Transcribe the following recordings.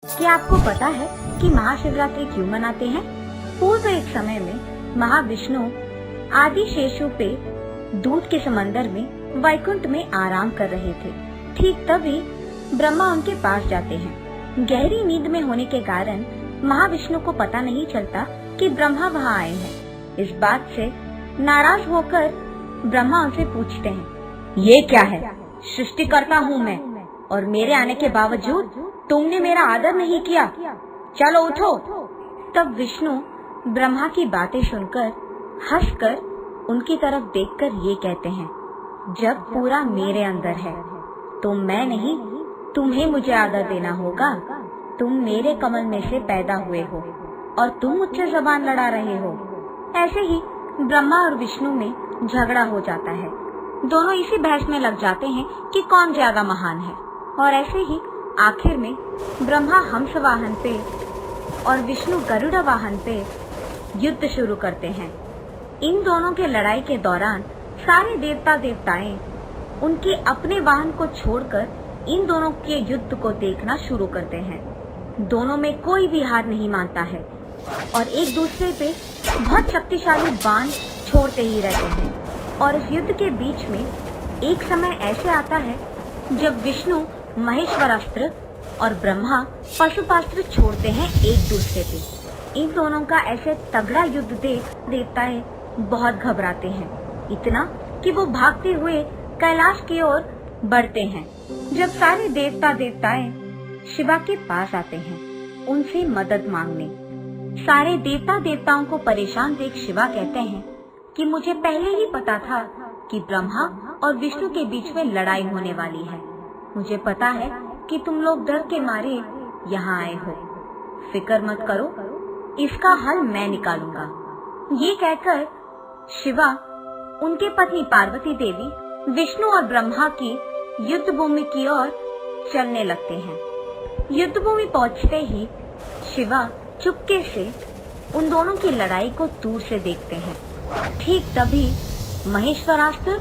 क्या आपको पता है कि महाशिवरात्रि क्यों मनाते हैं? पूर्व एक समय में महाविष्णु आदि शेषों पे दूध के समंदर में वैकुंठ में आराम कर रहे थे। ठीक तभी ब्रह्मा उनके पास जाते हैं। गहरी नींद में होने के कारण महाविष्णु को पता नहीं चलता कि ब्रह्मा वहाँ आए हैं। इस बात से नाराज होकर ब्रह्मा उनसे पूछते हैं, ये क्या है? सृष्टिकर्ता हूँ मैं और मेरे आने के बावजूद तुमने मेरा आदर नहीं किया, चलो उठो। तब विष्णु ब्रह्मा की बातें सुनकर हंसकर उनकी तरफ देखकर ये कहते हैं, जब पूरा मेरे अंदर है तो मैं नहीं, तुम्हें मुझे आदर देना होगा। तुम मेरे कमल में से पैदा हुए हो और तुम मुझसे जबान लड़ा रहे हो। ऐसे ही ब्रह्मा और विष्णु में झगड़ा हो जाता है। दोनों इसी बहस में लग जाते हैं कि कौन ज्यादा महान है। और ऐसे ही आखिर में ब्रह्मा हंस वाहन पे और विष्णु गरुड़ वाहन पे युद्ध शुरू करते हैं। इन दोनों के लड़ाई के दौरान सारे देवता देवताएं उनके अपने वाहन को छोड़कर इन दोनों के युद्ध को देखना शुरू करते हैं। दोनों में कोई भी हार नहीं मानता है और एक दूसरे पे बहुत शक्तिशाली बाण छोड़ते ही रहते हैं। और इस युद्ध के बीच में एक समय ऐसे आता है जब विष्णु महेश्वरास्त्र और ब्रह्मा पशुपास्त्र छोड़ते हैं एक दूसरे पे। इन दोनों का ऐसे तगड़ा युद्ध देख देवताएं बहुत घबराते हैं, इतना कि वो भागते हुए कैलाश की ओर बढ़ते हैं। जब सारे देवता देवताएं शिवा के पास आते हैं उनसे मदद मांगने, सारे देवता देवताओं को परेशान देख शिवा कहते हैं कि मुझे पहले ही पता था कि ब्रह्मा और विष्णु के बीच में लड़ाई होने वाली है। मुझे पता है कि तुम लोग डर के मारे यहाँ आए हो। फिक्र मत करो, इसका हल मैं निकालूंगा। ये कहकर शिवा उनके पत्नी पार्वती देवी विष्णु और ब्रह्मा की युद्ध भूमि की ओर चलने लगते हैं। युद्ध भूमि पहुँचते ही शिवा चुपके से उन दोनों की लड़ाई को दूर से देखते हैं। ठीक तभी महेश्वरास्त्र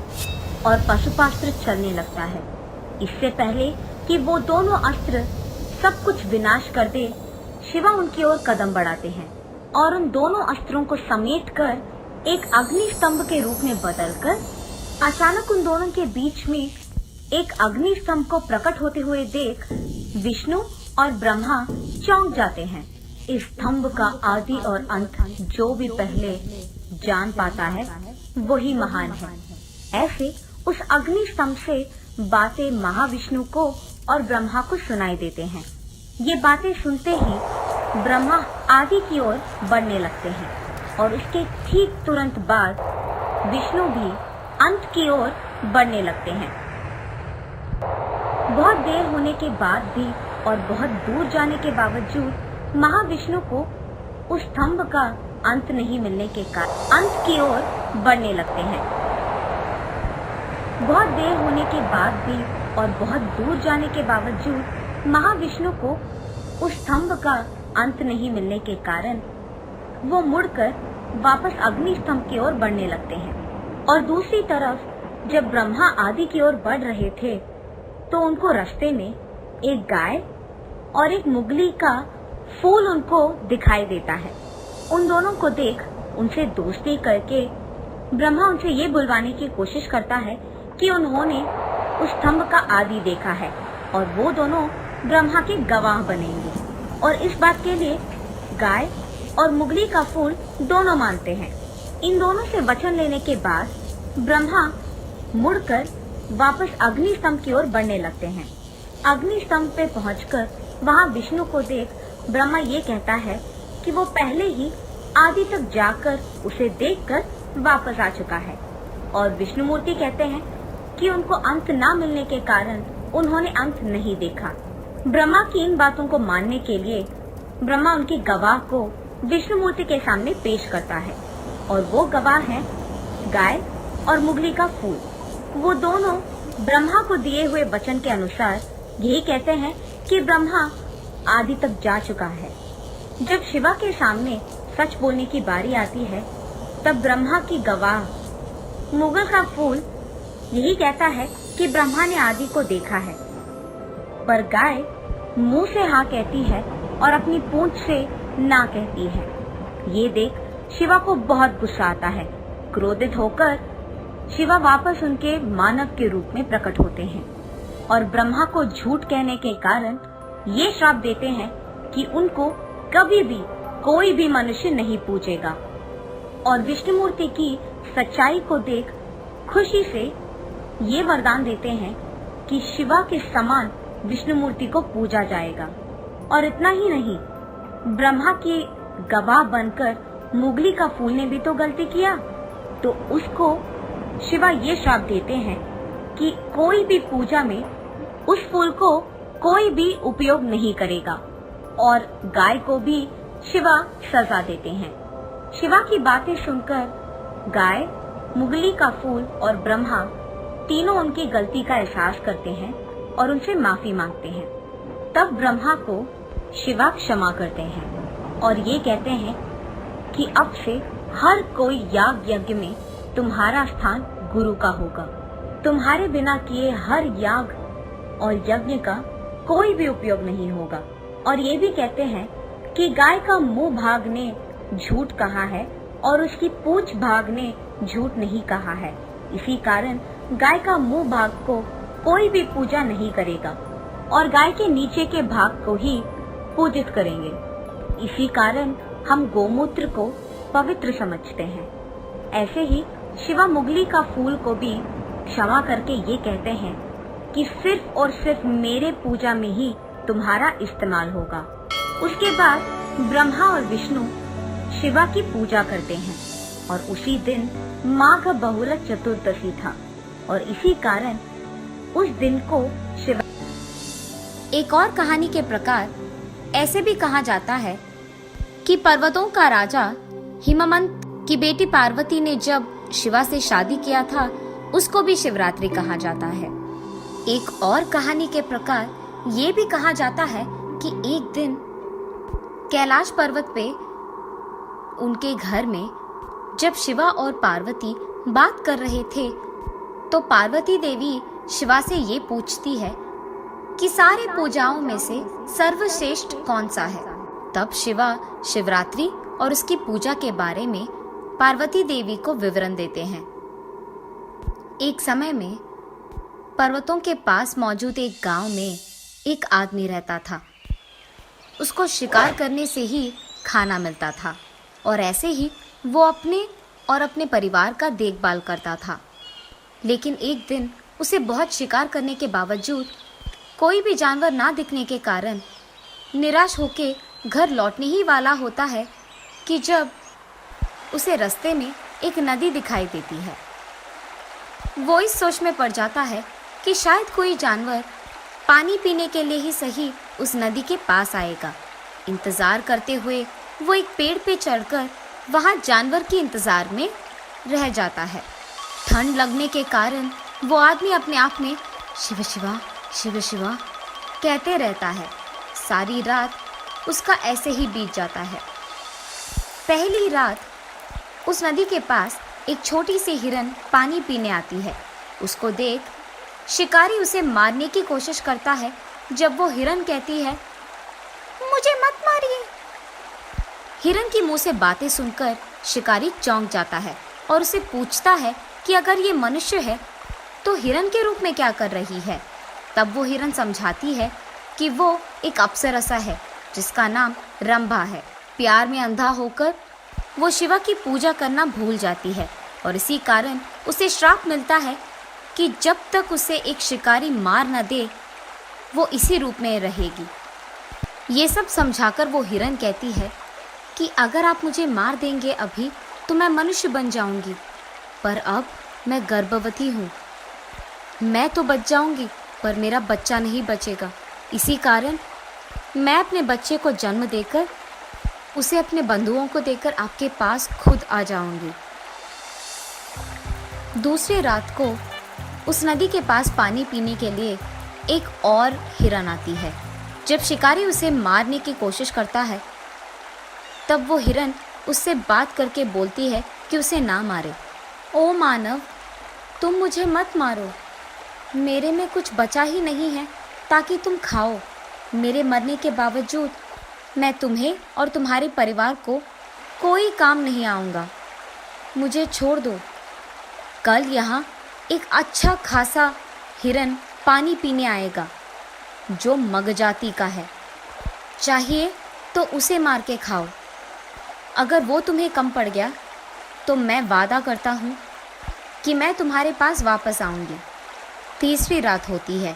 और पशुपास्त्र चलने लगता है। इससे पहले कि वो दोनों अस्त्र सब कुछ विनाश कर दे, शिवा उनकी ओर कदम बढ़ाते हैं और उन दोनों अस्त्रों को समेटकर एक अग्नि स्तंभ के रूप में बदलकर अचानक उन दोनों के बीच में एक अग्नि स्तंभ को प्रकट होते हुए देख विष्णु और ब्रह्मा चौंक जाते हैं। इस स्तंभ का आदि और अंत जो भी पहले जान पाता है वही महान है। ऐसे उस अग्नि स्तंभ से बातें महाविष्णु को और ब्रह्मा को सुनाई देते हैं। ये बातें सुनते ही ब्रह्मा आदि की ओर बढ़ने लगते हैं और उसके ठीक तुरंत बाद विष्णु भी अंत की ओर बढ़ने लगते हैं। बहुत देर होने के बाद भी और बहुत दूर जाने के बावजूद महाविष्णु को उस स्तंभ का अंत नहीं मिलने के कारण अंत की ओर बढ़ने लगते हैं। बहुत देर होने के बाद भी और बहुत दूर जाने के बावजूद महाविष्णु को उस स्तंभ का अंत नहीं मिलने के कारण वो मुड़कर वापस अग्नि स्तंभ की ओर बढ़ने लगते हैं। और दूसरी तरफ जब ब्रह्मा आदि की ओर बढ़ रहे थे तो उनको रास्ते में एक गाय और एक मुगली का फूल उनको दिखाई देता है। उन दोनों को देख उनसे दोस्ती करके ब्रह्मा उनसे ये बुलवाने की कोशिश करता है कि उन्होंने उस स्तंभ का आदि देखा है और वो दोनों ब्रह्मा के गवाह बनेंगे। और इस बात के लिए गाय और मुगली का फूल दोनों मानते हैं। इन दोनों से वचन लेने के बाद ब्रह्मा मुड़कर वापस अग्नि स्तंभ की ओर बढ़ने लगते हैं। अग्नि स्तंभ पे पहुंचकर वहां विष्णु को देख ब्रह्मा ये कहता है कि वो पहले ही आदि तक जाकर उसे देखकर वापस आ चुका है। और विष्णु मूर्ति कहते हैं कि उनको अंत ना मिलने के कारण उन्होंने अंत नहीं देखा। ब्रह्मा की इन बातों को मानने के लिए ब्रह्मा उनकी गवाह को विष्णु मूर्ति के सामने पेश करता है और वो गवाह है गाय और मुगली का फूल। वो दोनों ब्रह्मा को दिए हुए वचन के अनुसार यही कहते हैं कि ब्रह्मा आदि तक जा चुका है। जब शिवा के सामने सच बोलने की बारी आती है तब ब्रह्मा की गवाह मुगल का फूल यही कहता है कि ब्रह्मा ने आदि को देखा है, पर गाय मुंह से हाँ कहती है और अपनी पूंछ से ना कहती है। ये देख शिवा को बहुत गुस्सा आता है। क्रोधित होकर शिवा वापस उनके मानव के रूप में प्रकट होते हैं और ब्रह्मा को झूठ कहने के कारण ये श्राप देते हैं कि उनको कभी भी कोई भी मनुष्य नहीं पूजेगा। और विष्णुमूर्ति की सच्चाई को देख खुशी से ये वरदान देते हैं कि शिवा के समान विष्णुमूर्ति को पूजा जाएगा। और इतना ही नहीं, ब्रह्मा के गवाह बनकर मुगली का फूल ने भी तो गलती किया, तो उसको शिवा ये श्राप देते हैं कि कोई भी पूजा में उस फूल को कोई भी उपयोग नहीं करेगा। और गाय को भी शिवा सजा देते हैं। शिवा की बातें सुनकर गाय, मुगली का फूल और ब्रह्मा तीनों उनकी गलती का एहसास करते हैं और उनसे माफी मांगते हैं। तब ब्रह्मा को शिवा क्षमा करते हैं और ये कहते हैं कि अब से हर कोई याग यज्ञ में तुम्हारा स्थान गुरु का होगा। तुम्हारे बिना किए हर याग और यज्ञ का कोई भी उपयोग नहीं होगा। और ये भी कहते हैं कि गाय का मुंह भाग ने झूठ कहा है और उसकी पूंछ भाग ने झूठ नहीं कहा है। इसी कारण गाय का मुंह भाग को कोई भी पूजा नहीं करेगा और गाय के नीचे के भाग को ही पूजित करेंगे। इसी कारण हम गोमूत्र को पवित्र समझते हैं। ऐसे ही शिवा मुगली का फूल को भी क्षमा करके ये कहते हैं कि सिर्फ और सिर्फ मेरे पूजा में ही तुम्हारा इस्तेमाल होगा। उसके बाद ब्रह्मा और विष्णु शिवा की पूजा करते हैं और उसी दिन माघ बहुल चतुर्दशी था और इसी कारण उस दिन को शिवा। एक और कहानी के प्रकार ऐसे भी कहा जाता है कि पर्वतों का राजा हिमवंत की बेटी पार्वती ने जब शिवा से शादी किया था, उसको भी शिवरात्रि कहा जाता है। एक और कहानी के प्रकार ये भी कहा जाता है कि एक दिन कैलाश पर्वत पे उनके घर में जब शिवा और पार्वती बात कर रहे थे, तो पार्वती देवी शिवा से ये पूछती है कि सारे पूजाओं में से सर्वश्रेष्ठ कौन सा है। तब शिवा शिवरात्रि और उसकी पूजा के बारे में पार्वती देवी को विवरण देते हैं। एक समय में पर्वतों के पास मौजूद एक गांव में एक आदमी रहता था। उसको शिकार करने से ही खाना मिलता था और ऐसे ही वो अपने और अपने परिवार का देखभाल करता था। लेकिन एक दिन उसे बहुत शिकार करने के बावजूद कोई भी जानवर ना दिखने के कारण निराश होके घर लौटने ही वाला होता है कि जब उसे रास्ते में एक नदी दिखाई देती है। वो इस सोच में पड़ जाता है कि शायद कोई जानवर पानी पीने के लिए ही सही उस नदी के पास आएगा। इंतजार करते हुए वो एक पेड़ पे चढ़कर वहां जानवर के इंतजार में रह जाता है। ठंड लगने के कारण वो आदमी अपने आप में शिव शिवा शिव शिवा कहते रहता है। सारी रात उसका ऐसे ही बीत जाता है। पहली रात उस नदी के पास एक छोटी सी हिरन पानी पीने आती है। उसको देख शिकारी उसे मारने की कोशिश करता है। जब वो हिरन कहती है, मुझे मत मारिए। हिरन की मुंह से बातें सुनकर शिकारी चौंक जाता है और उसे पूछता है कि अगर ये मनुष्य है तो हिरन के रूप में क्या कर रही है। तब वो हिरन समझाती है कि वो एक अप्सरसा है जिसका नाम रंभा है। प्यार में अंधा होकर वो शिवा की पूजा करना भूल जाती है और इसी कारण उसे श्राप मिलता है कि जब तक उसे एक शिकारी मार न दे वो इसी रूप में रहेगी। ये सब समझाकर वो हिरन कहती है कि अगर आप मुझे मार देंगे अभी तो मैं मनुष्य बन जाऊंगी, पर अब मैं गर्भवती हूँ। मैं तो बच जाऊंगी पर मेरा बच्चा नहीं बचेगा। इसी कारण मैं अपने बच्चे को जन्म देकर उसे अपने बंधुओं को देकर आपके पास खुद आ जाऊंगी। दूसरी रात को उस नदी के पास पानी पीने के लिए एक और हिरन आती है। जब शिकारी उसे मारने की कोशिश करता है तब वो हिरन उससे बात करके बोलती है कि उसे ना मारे। ओ मानव, तुम मुझे मत मारो, मेरे में कुछ बचा ही नहीं है ताकि तुम खाओ। मेरे मरने के बावजूद मैं तुम्हें और तुम्हारे परिवार को कोई काम नहीं आऊँगा। मुझे छोड़ दो। कल यहाँ एक अच्छा खासा हिरन पानी पीने आएगा जो मग जाति का है। चाहिए तो उसे मार के खाओ। अगर वो तुम्हें कम पड़ गया तो मैं वादा करता हूँ कि मैं तुम्हारे पास वापस आऊँगी। तीसरी रात होती है।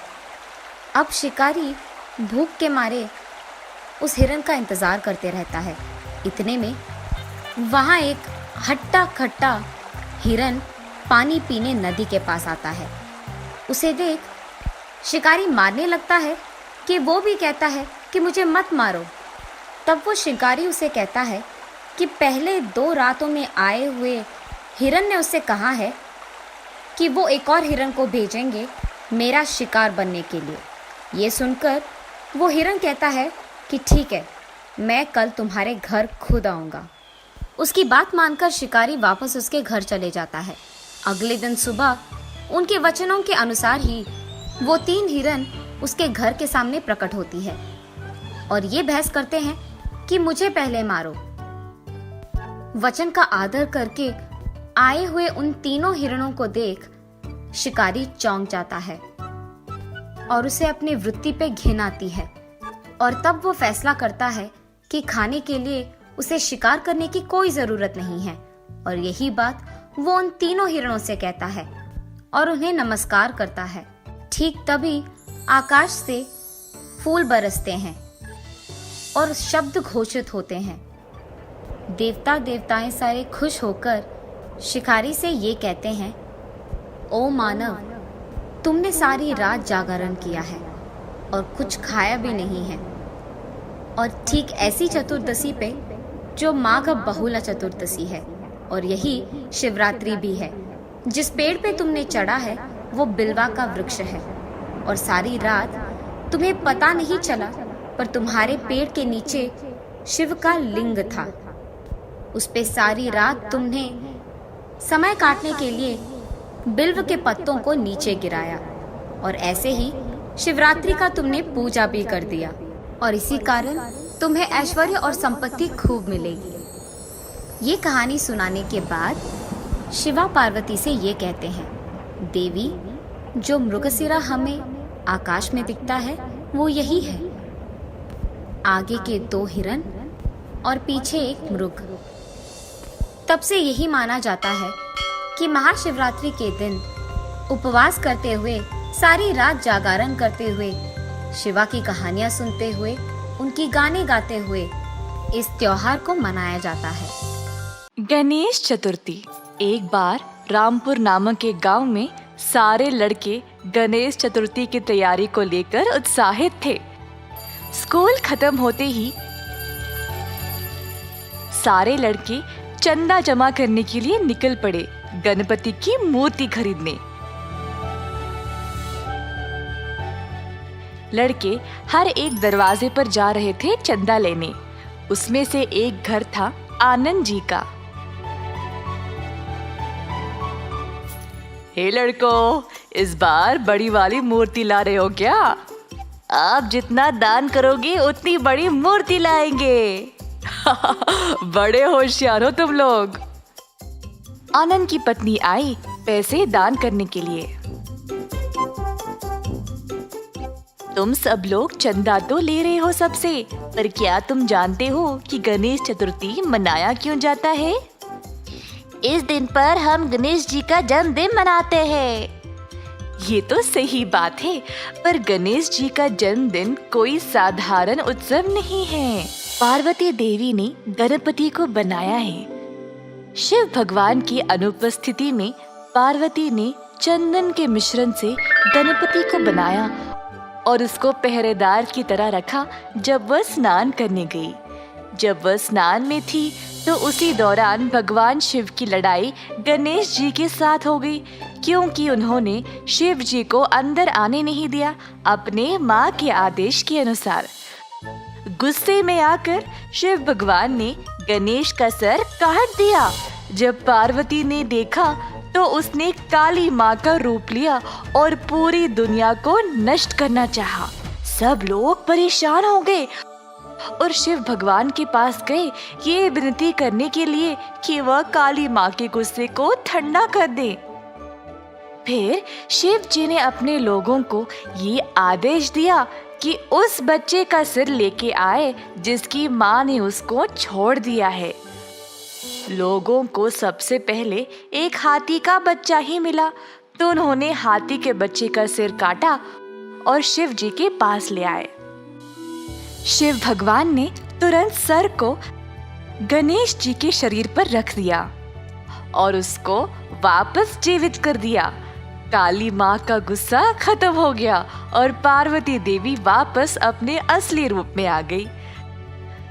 अब शिकारी भूख के मारे उस हिरन का इंतज़ार करते रहता है। इतने में वहाँ एक हट्टा खट्टा हिरन पानी पीने नदी के पास आता है। उसे देख शिकारी मारने लगता है कि वो भी कहता है कि मुझे मत मारो। तब वो शिकारी उसे कहता है कि पहले 2 रातों में आए हुए हिरन ने उससे कहा है कि वो एक और हिरन को भेजेंगे मेरा शिकार बनने के लिए। ये सुनकर वो हिरन कहता है कि ठीक है, मैं कल तुम्हारे घर खुद आऊँगा। उसकी बात मानकर शिकारी वापस उसके घर चले जाता है। अगले दिन सुबह उनके वचनों के अनुसार ही वो 3 हिरन उसके घर के सामने प्रकट होती है और ये बहस करते हैं कि मुझे पहले मारो। वचन का आदर करके आए हुए उन तीनों हिरणों को देख शिकारी चौंक जाता है और उसे अपनी वृत्ति पे घिन आती है और तब वो फैसला करता है कि खाने के लिए उसे शिकार करने की कोई जरूरत नहीं है। और यही बात वो उन तीनों हिरणों से कहता है और उन्हें नमस्कार करता है। ठीक तभी आकाश से फूल बरसते हैं और शब्द घोषित होते हैं। देवता देवताएं सारे खुश होकर शिकारी से ये कहते हैं, ओ मानव, तुमने सारी रात जागरण किया है और कुछ खाया भी नहीं है। और ठीक ऐसी चतुर्दशी पे जो माघ बहुला चतुर्दशी है और यही शिवरात्रि भी है। जिस पेड़ पे तुमने चढ़ा है वो बिल्वा का वृक्ष है और सारी रात तुम्हें पता नहीं चला, पर तुम्हारे पेड़ के नीचे शिव का लिंग था। उस पे सारी रात तुमने समय काटने के लिए बिल्व के पत्तों को नीचे गिराया और ऐसे ही शिवरात्रि का तुमने पूजा भी कर दिया और इसी कारण तुम्हें ऐश्वर्य और संपत्ति खूब मिलेगी। ये कहानी सुनाने के बाद शिवा पार्वती से ये कहते हैं, देवी, जो मृगशिरा हमें आकाश में दिखता है वो यही है। आगे के 2 हिरन और पीछे एक मृग। तब से यही माना जाता है कि महाशिवरात्रि के दिन उपवास करते हुए, सारी रात जागरण करते हुए, शिवा की कहानियां सुनते हुए, उनकी गाने गाते हुए इस त्योहार को मनाया जाता है। गणेश चतुर्थी। एक बार रामपुर नामक एक गांव में सारे लड़के गणेश चतुर्थी की तैयारी को लेकर उत्साहित थे। स्कूल खत्म होते ही सारे लड़के चंदा जमा करने के लिए निकल पड़े गणपति की मूर्ति खरीदने। लड़के हर एक दरवाजे पर जा रहे थे चंदा लेने। उसमें से एक घर था आनंद जी का। हे लड़कों, इस बार बड़ी वाली मूर्ति ला रहे हो क्या? आप जितना दान करोगे उतनी बड़ी मूर्ति लाएंगे। बड़े होशियार हो तुम लोग। आनंद की पत्नी आई पैसे दान करने के लिए। तुम सब लोग चंदा तो ले रहे हो सबसे, पर क्या तुम जानते हो कि गणेश चतुर्थी मनाया क्यों जाता है? इस दिन पर हम गणेश जी का जन्मदिन मनाते हैं। ये तो सही बात है, पर गणेश जी का जन्मदिन कोई साधारण उत्सव नहीं है। पार्वती देवी ने गणपति को बनाया है। शिव भगवान की अनुपस्थिति में पार्वती ने चंदन के मिश्रण से गणपति को बनाया और उसको पहरेदार की तरह रखा जब वह स्नान करने गई। जब वह स्नान में थी तो उसी दौरान भगवान शिव की लड़ाई गणेश जी के साथ हो गई, क्योंकि उन्होंने शिव जी को अंदर आने नहीं दिया अपने माँ के आदेश के अनुसार। गुस्से में आकर शिव भगवान ने गणेश का सर काट दिया। जब पार्वती ने देखा तो उसने काली माँ का रूप लिया और पूरी दुनिया को नष्ट करना चाहा। सब लोग परेशान हो गए और शिव भगवान के पास गए ये विनती करने के लिए कि वह काली माँ के गुस्से को ठंडा कर दे। फिर शिव जी ने अपने लोगों को ये आदेश दिया कि उस बच्चे का सिर लेके आए जिसकी माँ ने उसको छोड़ दिया है। लोगों को सबसे पहले एक हाथी का बच्चा ही मिला, तो उन्होंने हाथी के बच्चे का सिर काटा और शिव जी के पास ले आए। शिव भगवान ने तुरंत सर को गणेश जी के शरीर पर रख दिया और उसको वापस जीवित कर दिया। काली माँ का गुस्सा खत्म हो गया और पार्वती देवी वापस अपने असली रूप में आ गई।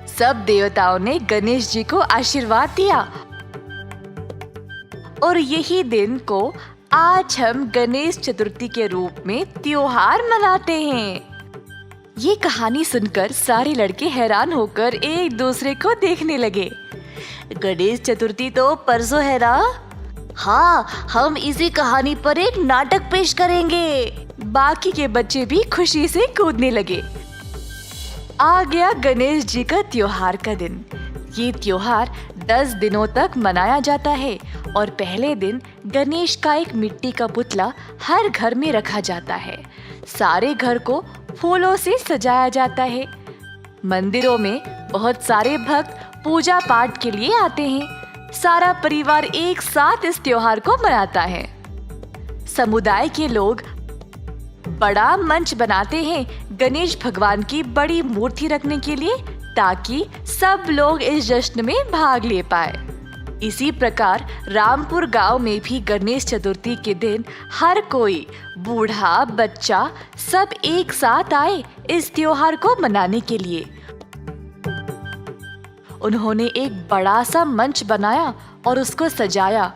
सब देवताओं ने गणेश जी को आशीर्वाद दिया और यही दिन को आज हम गणेश चतुर्थी के रूप में त्योहार मनाते हैं। ये कहानी सुनकर सारे लड़के हैरान होकर एक दूसरे को देखने लगे। गणेश चतुर्थी तो परसों है ना? हाँ, हम इसी कहानी पर एक नाटक पेश करेंगे। बाकी के बच्चे भी खुशी से कूदने लगे। आ गया गणेश जी का त्योहार का दिन। ये त्योहार 10 दिनों तक मनाया जाता है और पहले दिन गणेश का एक मिट्टी का पुतला हर घर में रखा जाता है। सारे घर को फूलों से सजाया जाता है। मंदिरों में बहुत सारे भक्त पूजा पाठ के लिए आते हैं। सारा परिवार एक साथ इस त्योहार को मनाता है। समुदाय के लोग बड़ा मंच बनाते हैं गणेश भगवान की बड़ी मूर्ति रखने के लिए, ताकि सब लोग इस जश्न में भाग ले पाए। इसी प्रकार रामपुर गांव में भी गणेश चतुर्थी के दिन हर कोई, बूढ़ा बच्चा, सब एक साथ आए इस त्योहार को मनाने के लिए। उन्होंने एक बड़ा सा मंच बनाया और उसको सजाया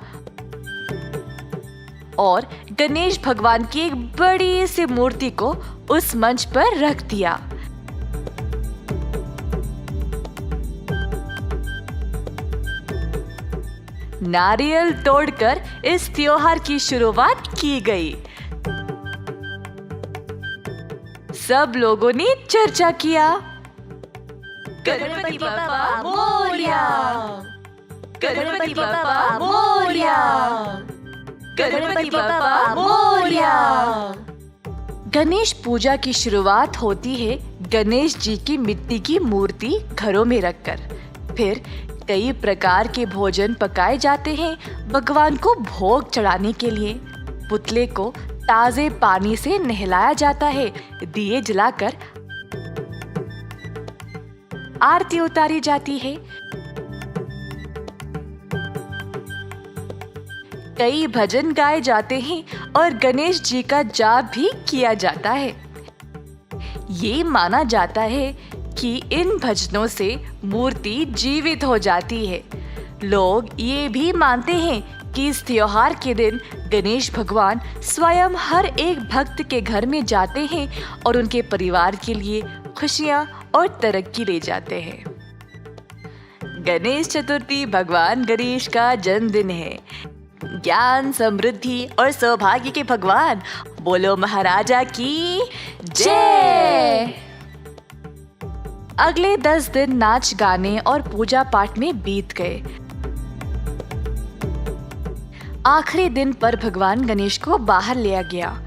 और गणेश भगवान की एक बड़ी सी मूर्ति को उस मंच पर रख दिया। नारियल तोड़कर इस त्योहार की शुरुआत की गई। सब लोगों ने चर्चा किया। गणपति बप्पा मोरया, गणपति बप्पा मोरया, गणपति बप्पा मोरया। गणेश पूजा की शुरुआत होती है गणेश जी की मिट्टी की मूर्ति घरों में रखकर। फिर कई प्रकार के भोजन पकाए जाते हैं भगवान को भोग चढ़ाने के लिए। पुतले को ताजे पानी से नहलाया जाता है। दिए जलाकर आरती उतारी जाती है। कई भजन गाए जाते हैं और गणेश जी का जाप भी किया जाता है। ये माना जाता है कि इन भजनों से मूर्ति जीवित हो जाती है। लोग ये भी मानते हैं कि इस त्योहार के दिन गणेश भगवान स्वयं हर एक भक्त के घर में जाते हैं और उनके परिवार के लिए खुशियां और तरक्की ले जाते हैं। गणेश चतुर्थी भगवान गणेश का जन्मदिन है। ज्ञान, समृद्धि और सौभाग्य के भगवान, बोलो महाराजा की जय। अगले 10 दिन नाच गाने और पूजा पाठ में बीत गए। आखिरी दिन पर भगवान गणेश को बाहर लिया गया।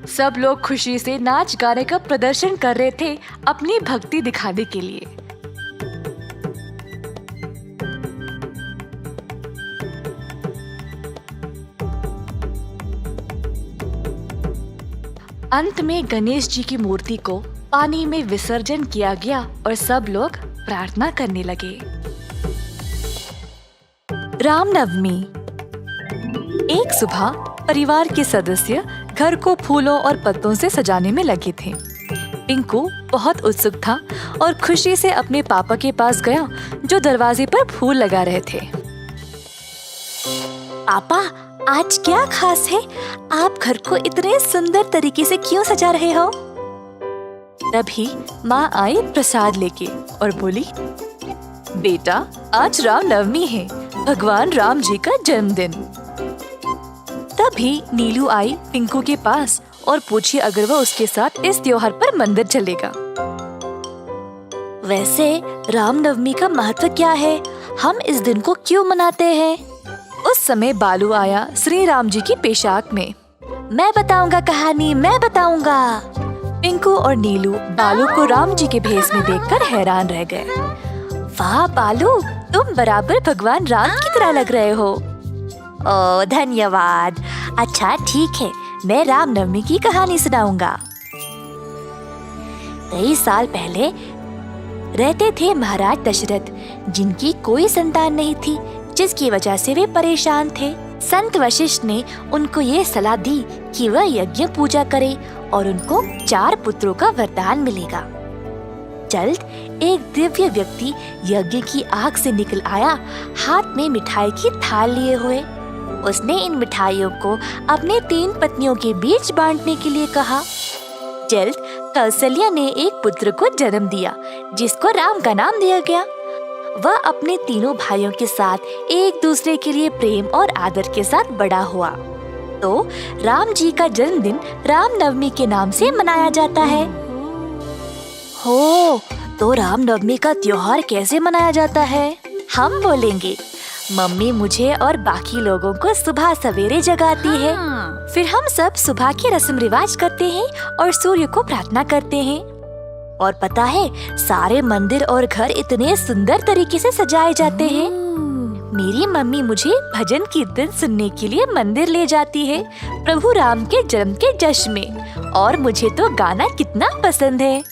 सब लोग खुशी से नाच गाने का प्रदर्शन कर रहे थे अपनी भक्ति दिखाने के लिए। अंत में गणेश जी की मूर्ति को पानी में विसर्जन किया गया और सब लोग प्रार्थना करने लगे। रामनवमी। एक सुबह परिवार के सदस्य घर को फूलों और पत्तों से सजाने में लगे थे। पिंकू बहुत उत्सुक था और खुशी से अपने पापा के पास गया जो दरवाजे पर फूल लगा रहे थे। पापा, आज क्या खास है? आप घर को इतने सुंदर तरीके से क्यों सजा रहे हो? तभी माँ आई प्रसाद लेके और बोली, बेटा, आज रामनवमी है, भगवान राम जी का जन्मदिन। तभी नीलू आई पिंकू के पास और पूछी अगर वह उसके साथ इस त्योहार पर मंदिर चलेगा। वैसे रामनवमी का महत्व क्या है? हम इस दिन को क्यों मनाते हैं? उस समय बालू आया श्री राम जी की पोशाक में। मैं बताऊंगा कहानी, मैं बताऊंगा। पिंकू और नीलू बालू को राम जी के भेष में देखकर हैरान रह गए। वाह बालू, तुम बराबर भगवान राम की तरह लग रहे हो। ओह धन्यवाद। अच्छा ठीक है, मैं रामनवमी की कहानी सुनाऊंगा। कई साल पहले रहते थे महाराज दशरथ, जिनकी कोई संतान नहीं थी, जिसकी वजह से वे परेशान थे। संत वशिष्ठ ने उनको ये सलाह दी कि वह यज्ञ पूजा करे और उनको 4 पुत्रों का वरदान मिलेगा। जल्द एक दिव्य व्यक्ति यज्ञ की आग से निकल आया, हाथ में मिठाई की थाल लिए हुए। उसने इन मिठाइयों को अपने 3 पत्नियों के बीच बांटने के लिए कहा। जल्द कौशल्या ने एक पुत्र को जन्म दिया, जिसको राम का नाम दिया गया। वह अपने तीनों भाइयों के साथ एक दूसरे के लिए प्रेम और आदर के साथ बड़ा हुआ। तो राम जी का जन्मदिन रामनवमी के नाम से मनाया जाता है। हो, तो रामनवमी का त्योहार कैसे मनाया जाता है? हम बोलेंगे। मम्मी मुझे और बाकी लोगों को सुबह सवेरे जगाती है। फिर हम सब सुबह के रस्म रिवाज करते हैं और सूर्य को प्रार्थना करते हैं। और पता है, सारे मंदिर और घर इतने सुंदर तरीके से सजाए जाते हैं। मेरी मम्मी मुझे भजन कीर्तन सुनने के लिए मंदिर ले जाती है, प्रभु राम के जन्म के जश्न में। और मुझे तो गाना कितना पसंद है।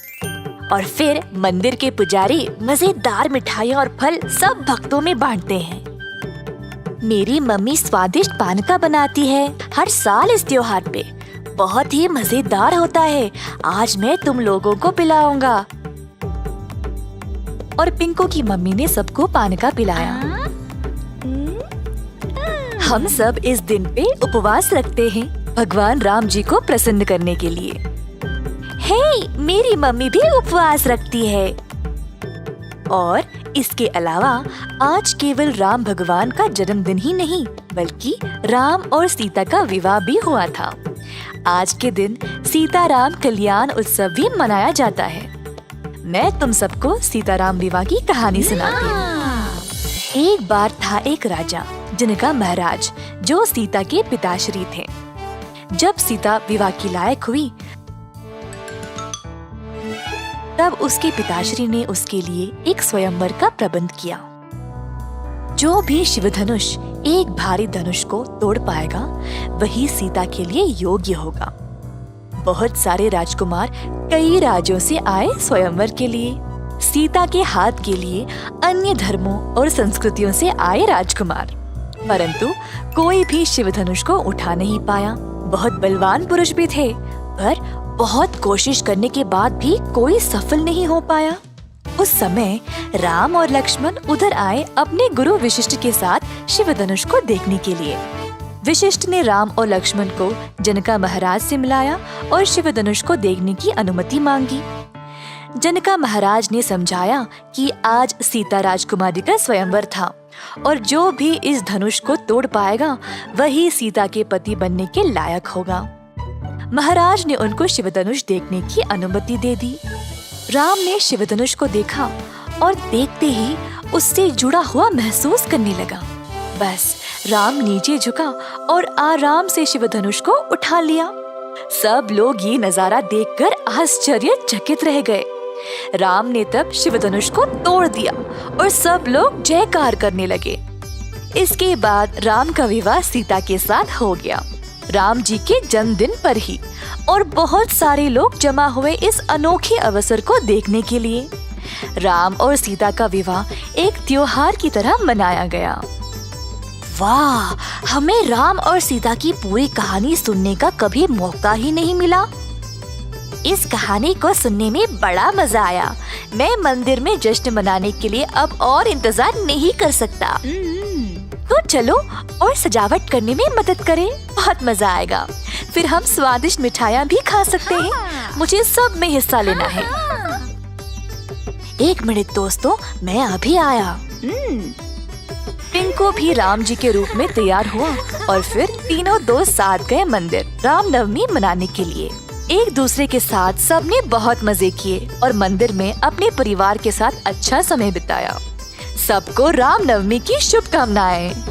और फिर मंदिर के पुजारी मजेदार मिठाइयाँ और फल सब भक्तों में बांटते हैं। मेरी मम्मी स्वादिष्ट पानका बनाती है हर साल इस त्योहार पे। बहुत ही मजेदार होता है। आज मैं तुम लोगों को पिलाऊंगा। और पिंकू की मम्मी ने सबको पानका पिलाया। हम सब इस दिन पे उपवास रखते हैं भगवान राम जी को प्रसन्न करने के लिए। हे, मेरी मम्मी भी उपवास रखती है। और इसके अलावा आज केवल राम भगवान का जन्मदिन ही नहीं, बल्कि राम और सीता का विवाह भी हुआ था। आज के दिन सीताराम कल्याण उत्सव भी मनाया जाता है। मैं तुम सबको सीताराम विवाह की कहानी सुनाती हूँ। एक बार था एक राजा, जिनका महाराज, जो सीता के पिताश्री थे। जब सीता विवाह की लायक हुई, तब उसके पिताश्री ने उसके लिए एक स्वयंवर का प्रबंध किया। जो भी शिवधनुष एक भारी धनुष को तोड़ पाएगा, वही सीता के लिए योग्य होगा। बहुत सारे राजकुमार कई राज्यों से आए स्वयंवर के लिए। सीता के हाथ के लिए अन्य धर्मों और संस्कृतियों से आए राजकुमार, परंतु कोई भी शिवधनुष को उठा नहीं पाया। बहुत बलवान पुरुष भी थे, पर बहुत कोशिश करने के बाद भी कोई सफल नहीं हो पाया। उस समय राम और लक्ष्मण उधर आए अपने गुरु वशिष्ठ के साथ शिवधनुष को देखने के लिए। वशिष्ठ ने राम और लक्ष्मण को जनका महाराज से मिलाया और शिवधनुष को देखने की अनुमति मांगी। जनका महाराज ने समझाया कि आज सीता राजकुमारी का स्वयंवर था और जो भी इस धनुष को तोड़ पाएगा, वही सीता के पति बनने के लायक होगा। महाराज ने उनको शिवधनुष देखने की अनुमति दे दी। राम ने शिवधनुष को देखा और देखते ही उससे जुड़ा हुआ महसूस करने लगा। बस राम नीचे झुका और आराम से शिवधनुष को उठा लिया। सब लोग ये नजारा देखकर आश्चर्यचकित रह गए। राम ने तब शिवधनुष को तोड़ दिया और सब लोग जयकार करने लगे। इसके बाद राम का विवाह सीता के साथ हो गया, राम जी के जन्मदिन पर ही। और बहुत सारे लोग जमा हुए इस अनोखे अवसर को देखने के लिए। राम और सीता का विवाह एक त्योहार की तरह मनाया गया। वाह, हमें राम और सीता की पूरी कहानी सुनने का कभी मौका ही नहीं मिला। इस कहानी को सुनने में बड़ा मजा आया। मैं मंदिर में जश्न मनाने के लिए अब और इंतजार नहीं कर सकता। तो चलो और सजावट करने में मदद करें, बहुत मजा आएगा। फिर हम स्वादिष्ट मिठाइयाँ भी खा सकते हैं। मुझे सब में हिस्सा लेना है। एक मिनट दोस्तों, मैं अभी आया। टिंकू भी राम जी के रूप में तैयार हुआ और फिर तीनों दोस्त साथ गए मंदिर रामनवमी मनाने के लिए। एक दूसरे के साथ सबने बहुत मजे किए और मंदिर में अपने परिवार के साथ अच्छा समय बिताया। सबको रामनवमी की शुभकामनाएं।